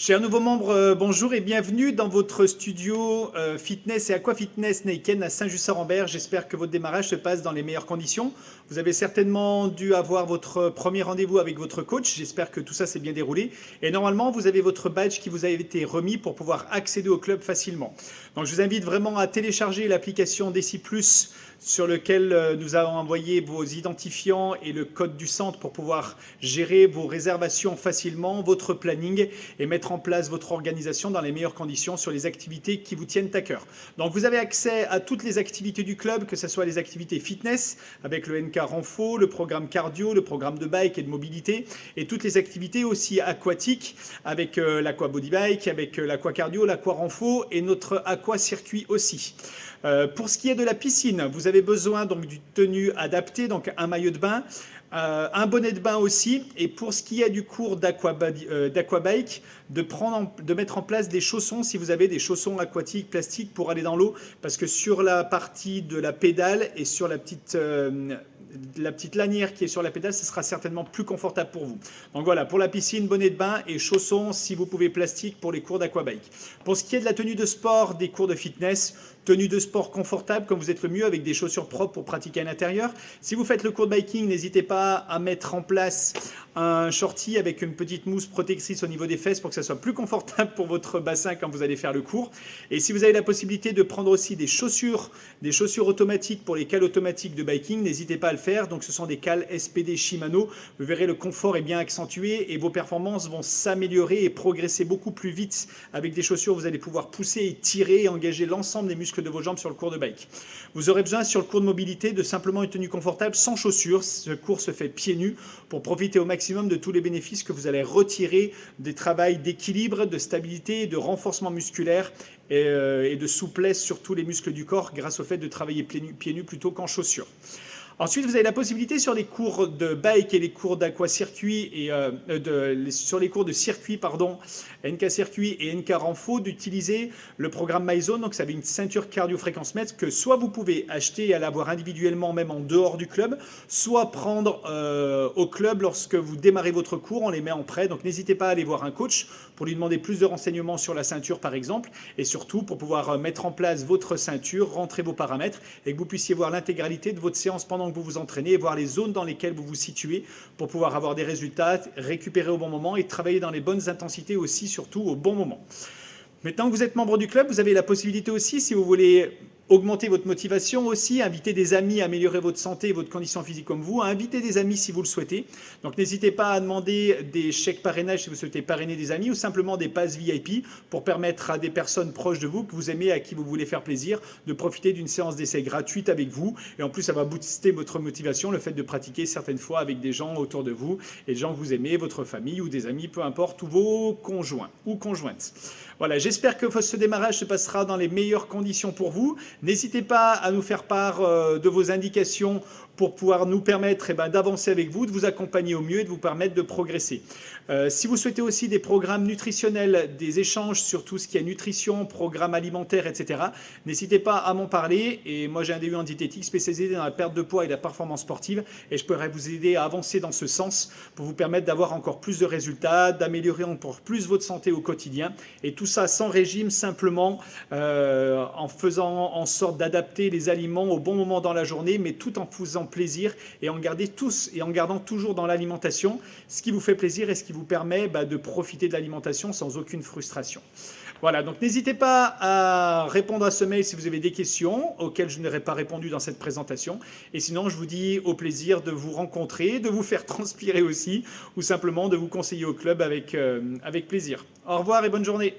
Chers nouveaux membres, bonjour et bienvenue dans votre studio fitness et aquafitness Neiken à Saint-Just-Saint-Rambert. J'espère que votre démarrage se passe dans les meilleures conditions. Vous avez certainement dû avoir votre premier rendez-vous avec votre coach. J'espère que tout ça s'est bien déroulé. Et normalement, vous avez votre badge qui vous a été remis pour pouvoir accéder au club facilement. Donc je vous invite vraiment à télécharger l'application Deci Plus sur lequel nous avons envoyé vos identifiants et le code du centre pour pouvoir gérer vos réservations facilement, votre planning et mettre en place votre organisation dans les meilleures conditions sur les activités qui vous tiennent à cœur. Donc vous avez accès à toutes les activités du club, que ce soit les activités fitness avec le NK Renfo, le programme cardio, le programme de bike et de mobilité et toutes les activités aussi aquatiques avec l'aqua body bike, avec l'aqua cardio, l'aqua renfo et notre aqua circuit aussi. Pour ce qui est de la piscine, vous avez besoin donc d'une tenue adaptée, donc un maillot de bain, un bonnet de bain aussi. Et pour ce qui est du cours d'aquabike, de mettre en place des chaussons si vous avez des chaussons aquatiques plastiques pour aller dans l'eau. Parce que sur la partie de la pédale et sur la petite lanière qui est sur la pédale, ce sera certainement plus confortable pour vous. Donc voilà, pour la piscine, bonnet de bain et chaussons, si vous pouvez, plastique pour les cours d'aquabike. Pour ce qui est de la tenue de sport des cours de fitness, tenue de sport confortable comme vous êtes le mieux avec des chaussures propres pour pratiquer à l'intérieur. Si vous faites le cours de biking, n'hésitez pas à mettre en place un shorty avec une petite mousse protectrice au niveau des fesses pour que ça soit plus confortable pour votre bassin quand vous allez faire le cours. Et si vous avez la possibilité de prendre aussi des chaussures automatiques pour les cales automatiques de biking, n'hésitez pas à le faire. Donc ce sont des cales SPD Shimano. Vous verrez, le confort est bien accentué et vos performances vont s'améliorer et progresser beaucoup plus vite. Avec des chaussures, vous allez pouvoir pousser et tirer et engager l'ensemble des muscles de vos jambes sur le cours de bike. Vous aurez besoin sur le cours de mobilité de simplement une tenue confortable sans chaussures. Ce cours se fait pieds nus pour profiter au maximum de tous les bénéfices que vous allez retirer des travails d'équilibre, de stabilité, de renforcement musculaire et de souplesse sur tous les muscles du corps grâce au fait de travailler pieds nus plutôt qu'en chaussures. Ensuite, vous avez la possibilité sur les cours de bike et les cours d'aqua-circuit et sur les cours de circuit, NK Circuit et NK Renfo, d'utiliser le programme MyZone. Donc, ça avait une ceinture cardio-fréquence mètre que soit vous pouvez acheter et l'avoir individuellement, même en dehors du club, soit prendre au club lorsque vous démarrez votre cours. On les met en prêt. Donc, n'hésitez pas à aller voir un coach pour lui demander plus de renseignements sur la ceinture, par exemple, et surtout pour pouvoir mettre en place votre ceinture, rentrer vos paramètres et que vous puissiez voir l'intégralité de votre séance pendant que vous vous entraînez et voir les zones dans lesquelles vous vous situez pour pouvoir avoir des résultats, récupérer au bon moment et travailler dans les bonnes intensités aussi, surtout au bon moment. Maintenant que vous êtes membre du club, vous avez la possibilité aussi, si vous voulez augmenter votre motivation aussi, inviter des amis à améliorer votre santé et votre condition physique comme vous, à inviter des amis si vous le souhaitez. Donc n'hésitez pas à demander des chèques parrainage si vous souhaitez parrainer des amis ou simplement des passes VIP pour permettre à des personnes proches de vous, que vous aimez, à qui vous voulez faire plaisir, de profiter d'une séance d'essai gratuite avec vous. Et en plus, ça va booster votre motivation, le fait de pratiquer certaines fois avec des gens autour de vous et des gens que vous aimez, votre famille ou des amis, peu importe, ou vos conjoints ou conjointes. Voilà, j'espère que ce démarrage se passera dans les meilleures conditions pour vous. N'hésitez pas à nous faire part de vos indications pour pouvoir nous permettre d'avancer avec vous, de vous accompagner au mieux et de vous permettre de progresser. Si vous souhaitez aussi des programmes nutritionnels, des échanges sur tout ce qui est nutrition, programmes alimentaires, etc., n'hésitez pas à m'en parler. Et moi, j'ai un DU en diététique spécialisé dans la perte de poids et la performance sportive et je pourrais vous aider à avancer dans ce sens pour vous permettre d'avoir encore plus de résultats, d'améliorer encore plus votre santé au quotidien. Et tout ça sans régime, simplement en faisant en sorte d'adapter les aliments au bon moment dans la journée, mais tout en faisant plaisir et en gardant toujours dans l'alimentation ce qui vous fait plaisir et ce qui vous permet de profiter de l'alimentation sans aucune frustration. Voilà, donc n'hésitez pas à répondre à ce mail si vous avez des questions auxquelles je n'aurais pas répondu dans cette présentation. Et sinon, je vous dis au plaisir de vous rencontrer, de vous faire transpirer aussi, ou simplement de vous conseiller au club avec plaisir. Au revoir et bonne journée.